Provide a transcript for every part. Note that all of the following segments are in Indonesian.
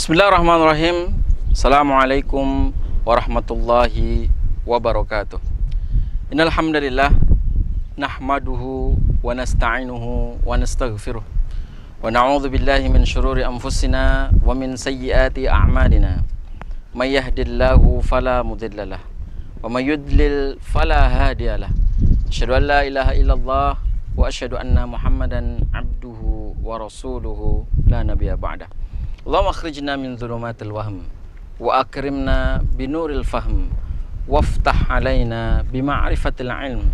Bismillahirrahmanirrahim. Assalamualaikum warahmatullahi wabarakatuh. Innal hamdalillah nahmaduhu wa nasta'inuhu wa nastaghfiruh wa na'udzu billahi min syururi anfusina wa min sayyiati a'malina. May yahdihillahu fala mudhillalah wa may yudlil fala hadiyalah. Asyhadu an la ilaha illallah wa asyhadu anna Muhammadan abduhu wa rasuluhu la nabiyya ba'dah. Allahumma akhrijna min dhulumatil wahm wa akrimna binuril fahm waftah alaina bima'rifatil ilm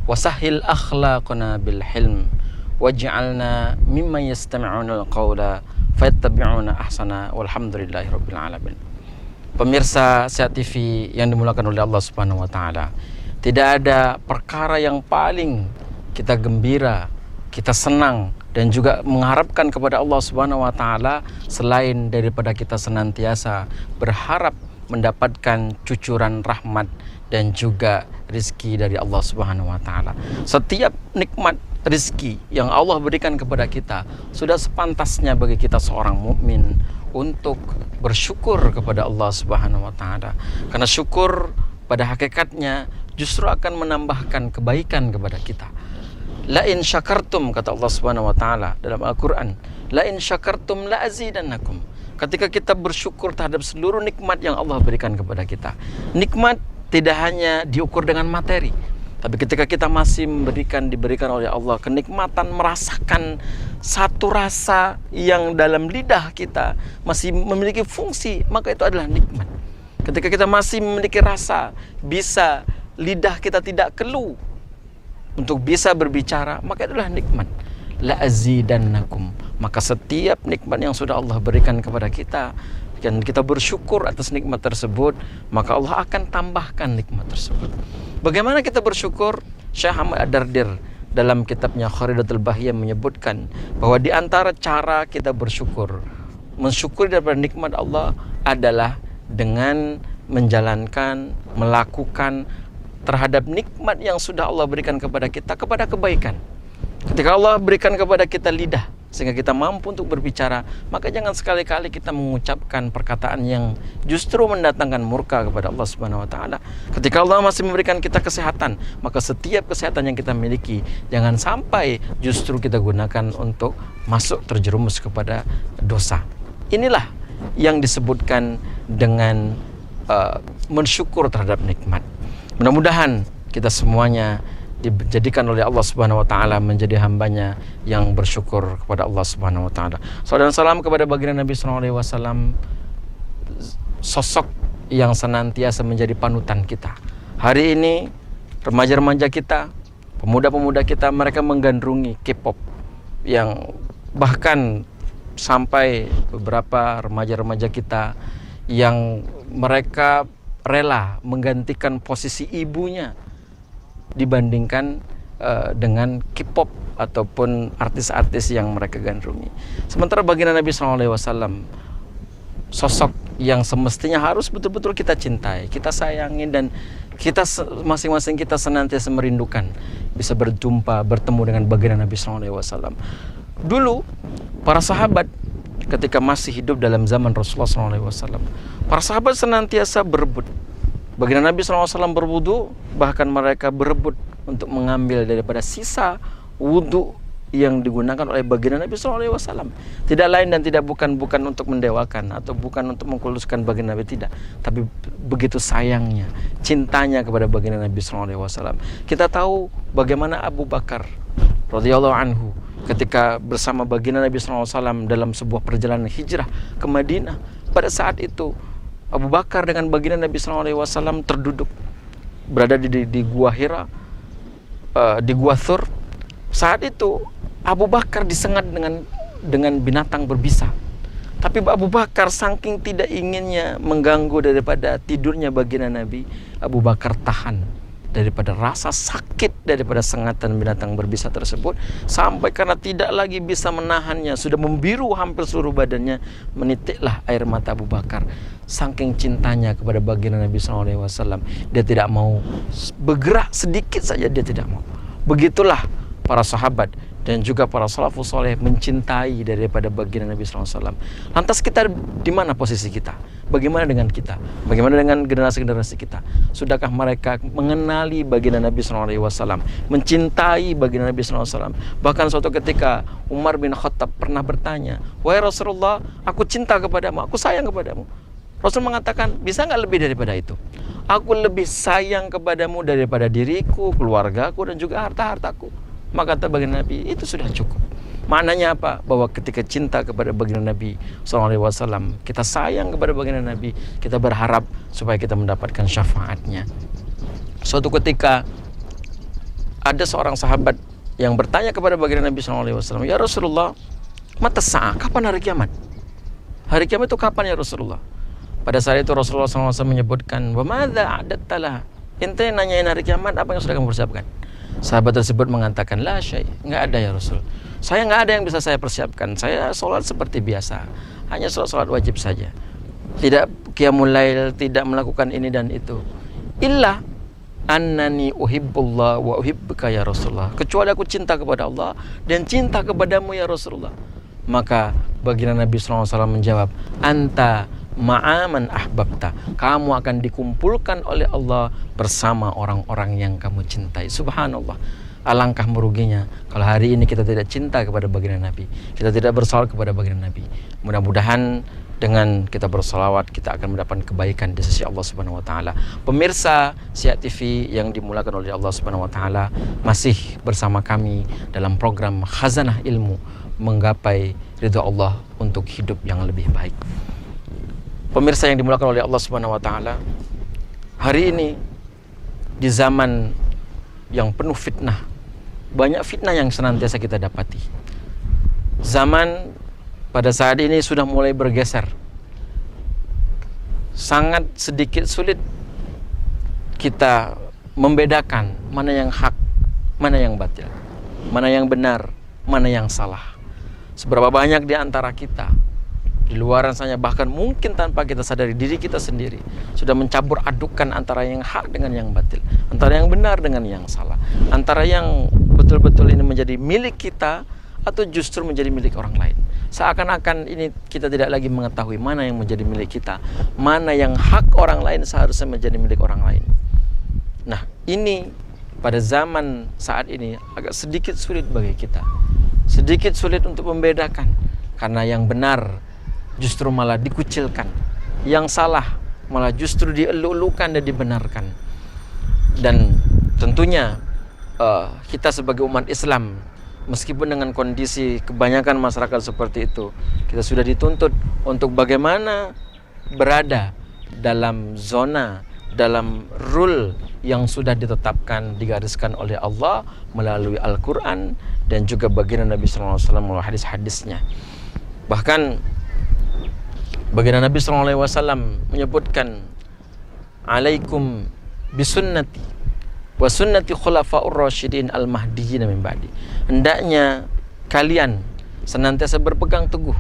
wa sahhil akhlaqana bil hilm waj'alna mimman yastami'una al-qawla fayattabi'una ahsana walhamdulillahi rabbil alamin. Pemirsa Sehat TV yang dimuliakan oleh Allah Subhanahu wa taala, tidak ada perkara yang paling kita gembira, kita senang dan juga mengharapkan kepada Allah Subhanahu wa taala selain daripada kita senantiasa berharap mendapatkan cucuran rahmat dan juga rizki dari Allah Subhanahu wa taala. Setiap nikmat rizki yang Allah berikan kepada kita sudah sepantasnya bagi kita seorang mukmin untuk bersyukur kepada Allah Subhanahu wa taala. Karena syukur pada hakikatnya justru akan menambahkan kebaikan kepada kita. La in syakartum, kata Allah Subhanahu wa taala dalam Al-Qur'an, la in syakartum la azidannakum. Ketika kita bersyukur terhadap seluruh nikmat yang Allah berikan kepada kita. Nikmat tidak hanya diukur dengan materi, tapi ketika kita masih diberikan oleh Allah kenikmatan merasakan satu rasa yang dalam lidah kita masih memiliki fungsi, maka itu adalah nikmat. Ketika kita masih memiliki rasa, bisa lidah kita tidak keluh untuk bisa berbicara, maka itulah nikmat. La azidannakum. Maka setiap nikmat yang sudah Allah berikan kepada kita dan kita bersyukur atas nikmat tersebut, maka Allah akan tambahkan nikmat tersebut. Bagaimana kita bersyukur? Syekh Ahmad Ad-Dardir dalam kitabnya Kharidatul Bahiyah menyebutkan bahwa di antara cara kita bersyukur, mensyukuri daripada nikmat Allah adalah dengan menjalankan, melakukan terhadap nikmat yang sudah Allah berikan kepada kita, kepada kebaikan. Ketika Allah berikan kepada kita lidah sehingga kita mampu untuk berbicara, maka jangan sekali-kali kita mengucapkan perkataan yang justru mendatangkan murka kepada Allah Subhanahu wa taala. Ketika Allah masih memberikan kita kesehatan, maka setiap kesehatan yang kita miliki jangan sampai justru kita gunakan untuk masuk terjerumus kepada dosa. Inilah yang disebutkan dengan mensyukur terhadap nikmat. Mudah-mudahan kita semuanya dijadikan oleh Allah Subhanahu wa taala menjadi hambanya yang bersyukur kepada Allah Subhanahu wa taala. Salawat dan salam kepada baginda Nabi sallallahu alaihi wasallam, sosok yang senantiasa menjadi panutan kita. Hari ini remaja-remaja kita, pemuda-pemuda kita, mereka menggandrungi K-pop yang bahkan sampai beberapa remaja-remaja kita yang mereka rela menggantikan posisi ibunya dibandingkan dengan K-pop ataupun artis-artis yang mereka gandrungi. Sementara baginda Nabi SAW, sosok yang semestinya harus betul-betul kita cintai, kita sayangi, dan kita masing-masing kita senantiasa merindukan bisa berjumpa, bertemu dengan baginda Nabi SAW. Dulu para sahabat ketika masih hidup dalam zaman Rasulullah SAW, para sahabat senantiasa berebut. Baginda Nabi SAW berwudu, bahkan mereka berebut untuk mengambil daripada sisa wudu yang digunakan oleh baginda Nabi SAW. Tidak lain dan tidak bukan untuk mendewakan atau bukan untuk mengkuluskan baginda Nabi, tidak. Tapi begitu sayangnya, cintanya kepada baginda Nabi SAW. Kita tahu bagaimana Abu Bakar radhiyallahu anhu ketika bersama baginda Nabi SAW dalam sebuah perjalanan hijrah ke Madinah. Pada saat itu Abu Bakar dengan baginda Nabi SAW terduduk berada di Gua Hira, di Gua Thur. Saat itu Abu Bakar disengat dengan binatang berbisa. Tapi Abu Bakar saking tidak inginnya mengganggu daripada tidurnya baginda Nabi, Abu Bakar tahan daripada rasa sakit daripada sengatan binatang berbisa tersebut, sampai karena tidak lagi bisa menahannya, sudah membiru hampir seluruh badannya, menitiklah air mata Abu Bakar. Saking cintanya kepada baginda Nabi SAW, dia tidak mau bergerak sedikit saja, dia tidak mau. Begitulah para sahabat dan juga para salafus soleh mencintai daripada baginda Nabi SAW. Lantas kita di mana posisi kita? Bagaimana dengan kita? Bagaimana dengan generasi-generasi kita? Sudahkah mereka mengenali baginda Nabi SAW, mencintai baginda Nabi SAW? Bahkan suatu ketika Umar bin Khattab pernah bertanya, "Wahai Rasulullah, aku cinta kepadamu, aku sayang kepadamu." Rasul mengatakan, bisa nggak lebih daripada itu? Aku lebih sayang kepadamu daripada diriku, keluargaku, dan juga harta-hartaku. Maka kata baginda Nabi, itu sudah cukup. Maknanya apa? Bahwa ketika cinta kepada baginda Nabi SAW, kita sayang kepada baginda Nabi, kita berharap supaya kita mendapatkan syafaatnya. Suatu ketika ada seorang sahabat yang bertanya kepada baginda Nabi SAW, "Ya Rasulullah, mata sa'ah, kapan hari kiamat? Hari kiamat itu kapan ya Rasulullah?" Pada saat itu Rasulullah SAW menyebutkan, "Wa madza a'dattalah?" Ente nanyain hari kiamat, apa yang sudah kamu persiapkan? Sahabat tersebut mengatakan, "La syai', enggak ada ya Rasul. Saya enggak ada yang bisa saya persiapkan. Saya sholat seperti biasa, hanya sholat wajib saja. Tidak qiyamul lail, tidak melakukan ini dan itu. Illa annani uhibbullah wa uhibbuka ya Rasulullah. Kecuali aku cinta kepada Allah dan cinta kepadamu ya Rasulullah." Maka baginda Nabi SAW menjawab, "Anta ma'aman ahbabta." Kamu akan dikumpulkan oleh Allah bersama orang-orang yang kamu cintai. Subhanallah. Alangkah meruginya kalau hari ini kita tidak cinta kepada baginda Nabi, kita tidak bersalawat kepada baginda Nabi. Mudah-mudahan dengan kita bersalawat kita akan mendapatkan kebaikan di sisi Allah Subhanahu wa taala. Pemirsa Siak TV yang dimulakan oleh Allah Subhanahu wa taala, masih bersama kami dalam program Khazanah Ilmu, menggapai ridha Allah untuk hidup yang lebih baik. Pemirsa yang dimulakan oleh Allah Subhanahu wa taala, hari ini di zaman yang penuh fitnah, banyak fitnah yang senantiasa kita dapati. Zaman pada saat ini sudah mulai bergeser. Sangat sedikit sulit kita membedakan mana yang hak, mana yang batil, mana yang benar, mana yang salah. Seberapa banyak di antara kita di luaran sana, bahkan mungkin tanpa kita sadari, diri kita sendiri sudah mencampur adukan antara yang hak dengan yang batil, antara yang benar dengan yang salah, antara yang betul-betul ini menjadi milik kita atau justru menjadi milik orang lain. Seakan-akan ini kita tidak lagi mengetahui mana yang menjadi milik kita, mana yang hak orang lain seharusnya menjadi milik orang lain. Nah, ini pada zaman saat ini agak sedikit sulit bagi kita, sedikit sulit untuk membedakan, karena yang benar justru malah dikucilkan, yang salah malah justru dielulukan dan dibenarkan. Dan tentunya kita sebagai umat Islam, meskipun dengan kondisi kebanyakan masyarakat seperti itu, kita sudah dituntut untuk bagaimana berada dalam zona, dalam rule yang sudah ditetapkan, digariskan oleh Allah melalui Al-Quran dan juga baginda Nabi SAW melalui hadis-hadisnya. Bahkan baginda Nabi SAW menyebutkan, "Alaikum bisunnati wa sunnati khulafa'ur rasyidin al-mahdiyyin min ba'di." Hendaknya kalian senantiasa berpegang teguh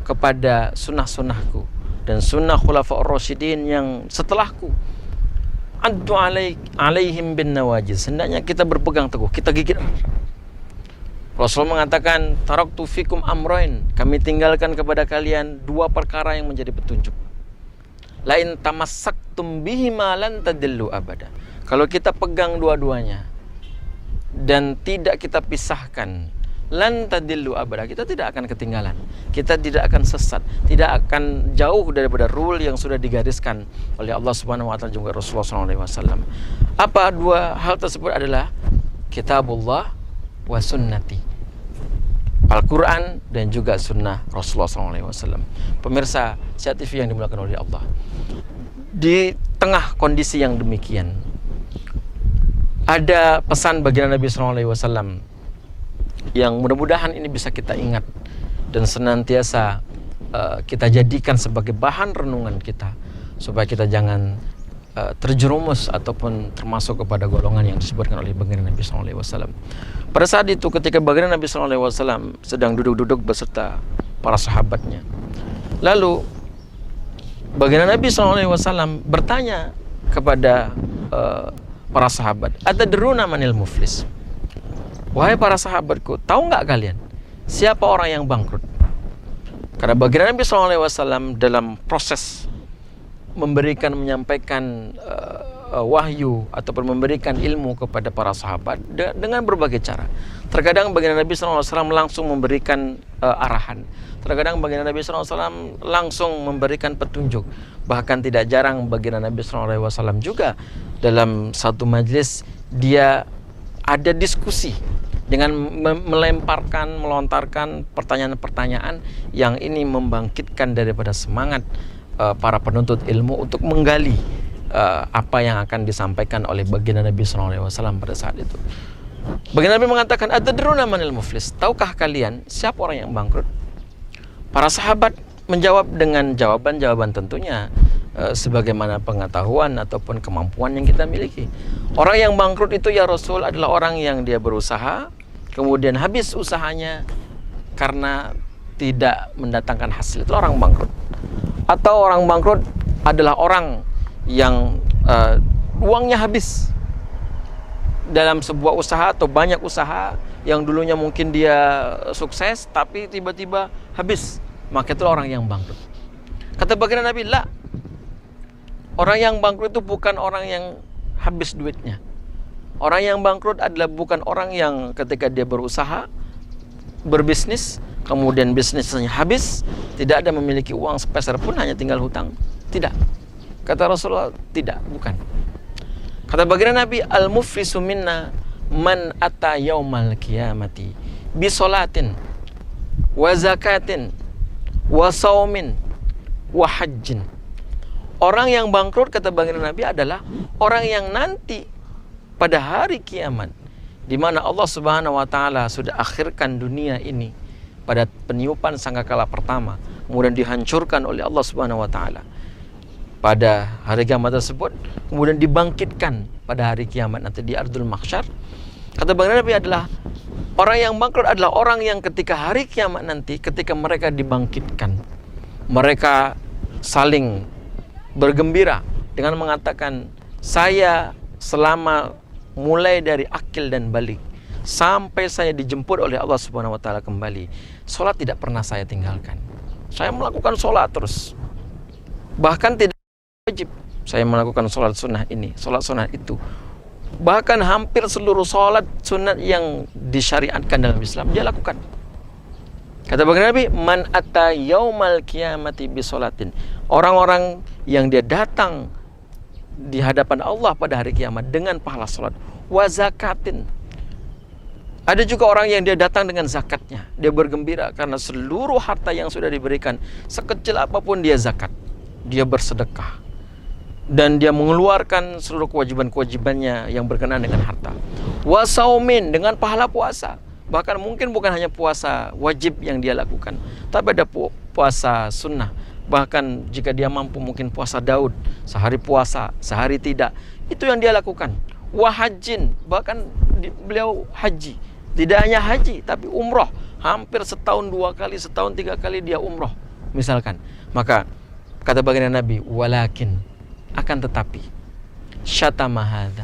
kepada sunnah-sunnahku dan sunnah khulafa'ur rasyidin yang setelahku. Addu alaihim bin nawajiz. Hendaknya kita berpegang teguh, kita gigit. Rasul mengatakan, "Taraktu fikum amroin." Kami tinggalkan kepada kalian dua perkara yang menjadi petunjuk. Lain tamassaktum bihima lan tadillu abada. Kalau kita pegang dua-duanya dan tidak kita pisahkan, lan tadillu abada, kita tidak akan ketinggalan, kita tidak akan sesat, tidak akan jauh daripada rule yang sudah digariskan oleh Allah Subhanahu wa taala juga Rasulullah SAW. Apa dua hal tersebut? Adalah kitabullah wa sunnati, Al-Quran dan juga sunnah Rasulullah SAW. Pemirsa Siak TV yang dimuliakan oleh Allah, di tengah kondisi yang demikian, ada pesan baginda Nabi SAW yang mudah-mudahan ini bisa kita ingat dan senantiasa kita jadikan sebagai bahan renungan kita, supaya kita jangan terjerumus ataupun termasuk kepada golongan yang disebutkan oleh baginda Nabi SAW. Pada saat itu ketika baginda Nabi SAW sedang duduk-duduk beserta para sahabatnya, lalu baginda Nabi SAW bertanya kepada para sahabat, "Atadruna manil muflis?" Wahai para sahabatku, tahu nggak kalian siapa orang yang bangkrut? Karena baginda Nabi SAW dalam proses menyampaikan wahyu ataupun memberikan ilmu kepada para sahabat dengan berbagai cara. Terkadang baginda Nabi SAW langsung memberikan arahan. Terkadang baginda Nabi SAW langsung memberikan petunjuk. Bahkan tidak jarang baginda Nabi SAW juga dalam satu majlis dia ada diskusi dengan melontarkan pertanyaan-pertanyaan yang ini membangkitkan daripada semangat para penuntut ilmu untuk menggali apa yang akan disampaikan oleh baginda Nabi SAW pada saat itu. Baginda Nabi mengatakan, "Atadruna manil muflis?" Tahukah kalian siapa orang yang bangkrut? Para sahabat menjawab dengan jawaban-jawaban tentunya sebagaimana pengetahuan ataupun kemampuan yang kita miliki. Orang yang bangkrut itu ya Rasul adalah orang yang dia berusaha, kemudian habis usahanya karena tidak mendatangkan hasil. Itu orang bangkrut. Atau orang bangkrut adalah orang yang uangnya habis dalam sebuah usaha atau banyak usaha yang dulunya mungkin dia sukses tapi tiba-tiba habis, maka itu orang yang bangkrut. Kata baginda Nabi, "La, orang yang bangkrut itu bukan orang yang habis duitnya. Orang yang bangkrut adalah bukan orang yang ketika dia berusaha, berbisnis, kemudian bisnisnya habis, tidak ada memiliki uang sepeser pun, hanya tinggal hutang. Tidak." Kata Rasulullah, tidak, bukan. Kata baginda Nabi, "Al-muflisu minna man ata yaumal qiyamati bi sholatin wa zakatin wa saumin wa hajjin." Orang yang bangkrut, kata baginda Nabi, adalah orang yang nanti pada hari kiamat, di mana Allah Subhanahu wa taala sudah akhirkan dunia ini pada peniupan sangkakala pertama, kemudian dihancurkan oleh Allah Subhanahu wa taala. Pada hari kiamat tersebut kemudian dibangkitkan pada hari kiamat nanti di Ardul Mahsyar. Kata baginda Nabi adalah orang yang bangkrut adalah orang yang ketika hari kiamat nanti, ketika mereka dibangkitkan, mereka saling bergembira dengan mengatakan, "Saya selama mulai dari akil dan balik sampai saya dijemput oleh Allah Subhanahu wa taala kembali, salat tidak pernah saya tinggalkan. Saya melakukan salat terus. Bahkan tidak wajib, saya melakukan salat sunnah ini, salat sunnah itu. Bahkan hampir seluruh salat sunat yang disyariatkan dalam Islam dia lakukan." Kata baginda Nabi, "Man ata yaumal qiyamati bi sholatin." Orang-orang yang dia datang di hadapan Allah pada hari kiamat dengan pahala salat, wa zakatin. Ada juga orang yang dia datang dengan zakatnya. Dia bergembira karena seluruh harta yang sudah diberikan, sekecil apapun dia zakat. Dia bersedekah dan dia mengeluarkan seluruh kewajiban-kewajibannya yang berkenaan dengan harta. Wa saumin, dengan pahala puasa. Bahkan mungkin bukan hanya puasa wajib yang dia lakukan, tapi ada puasa sunnah. Bahkan jika dia mampu mungkin puasa Daud, sehari puasa, sehari tidak. Itu yang dia lakukan. Wa hajjin, bahkan beliau haji. Tidak hanya haji, tapi umroh. Hampir setahun 2 kali, setahun 3 kali dia umroh misalkan. Maka kata baginda Nabi, walakin, akan tetapi, syatama hadza,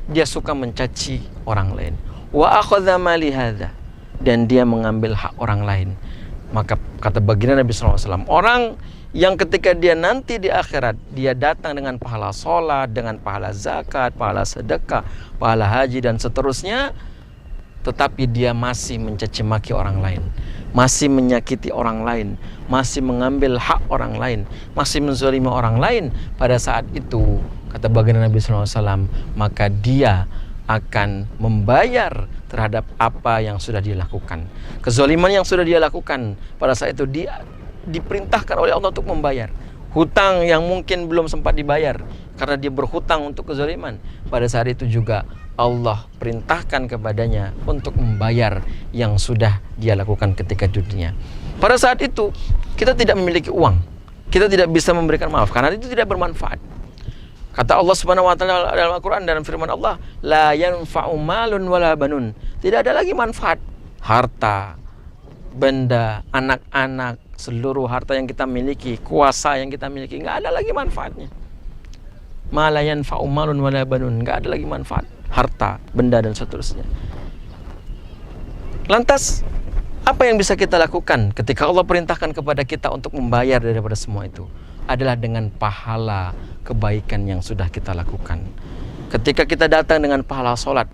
dia suka mencaci orang lain. Wa akhadha mali hadza, dan dia mengambil hak orang lain. Maka kata baginda Nabi SAW, orang yang ketika dia nanti di akhirat, dia datang dengan pahala sholat, dengan pahala zakat, pahala sedekah, pahala haji dan seterusnya, tetapi dia masih mencaci maki orang lain, masih menyakiti orang lain, masih mengambil hak orang lain, masih menzalimi orang lain. Pada saat itu, kata baginda Nabi SAW, maka dia akan membayar terhadap apa yang sudah dia lakukan. Kezaliman yang sudah dia lakukan, pada saat itu dia diperintahkan oleh Allah untuk membayar. Hutang yang mungkin belum sempat dibayar karena dia berhutang untuk kezaliman, pada saat itu juga Allah perintahkan kepadanya untuk membayar yang sudah dia lakukan ketika dunia. Pada saat itu kita tidak memiliki uang, kita tidak bisa memberikan maaf karena itu tidak bermanfaat. Kata Allah Subhanahu wa taala dalam Al-Qur'an, dalam firman Allah, la yanfa'u malun wala banun. Tidak ada lagi manfaat harta, benda, anak-anak, seluruh harta yang kita miliki, kuasa yang kita miliki, enggak ada lagi manfaatnya. Ma la yanfa'u malun wala banun, enggak ada lagi manfaat harta, benda dan seterusnya. Lantas, apa yang bisa kita lakukan ketika Allah perintahkan kepada kita untuk membayar daripada semua itu? Adalah dengan pahala kebaikan yang sudah kita lakukan. Ketika kita datang dengan pahala sholat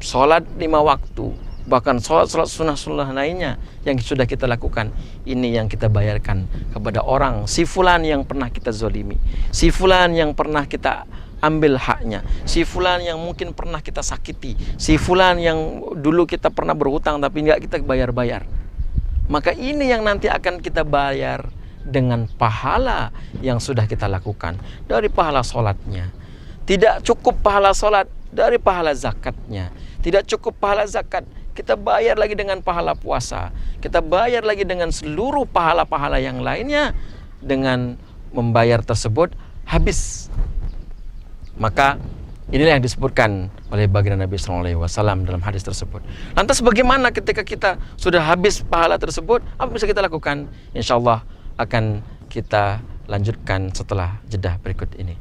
5 waktu, bahkan sholat sunnah lainnya yang sudah kita lakukan, ini yang kita bayarkan kepada orang, si fulan yang pernah kita zolimi, si fulan yang pernah kita ambil haknya, si fulan yang mungkin pernah kita sakiti, si fulan yang dulu kita pernah berhutang tapi nggak kita bayar-bayar. Maka ini yang nanti akan kita bayar dengan pahala yang sudah kita lakukan. Dari pahala sholatnya, tidak cukup pahala sholat, dari pahala zakatnya. Tidak cukup pahala zakat, kita bayar lagi dengan pahala puasa, kita bayar lagi dengan seluruh pahala-pahala yang lainnya. Dengan membayar tersebut habis. Maka inilah yang disebutkan oleh baginda Nabi SAW dalam hadis tersebut. Lantas bagaimana ketika kita sudah habis pahala tersebut? Apa bisa kita lakukan? Insya Allah akan kita lanjutkan setelah jeda berikut ini.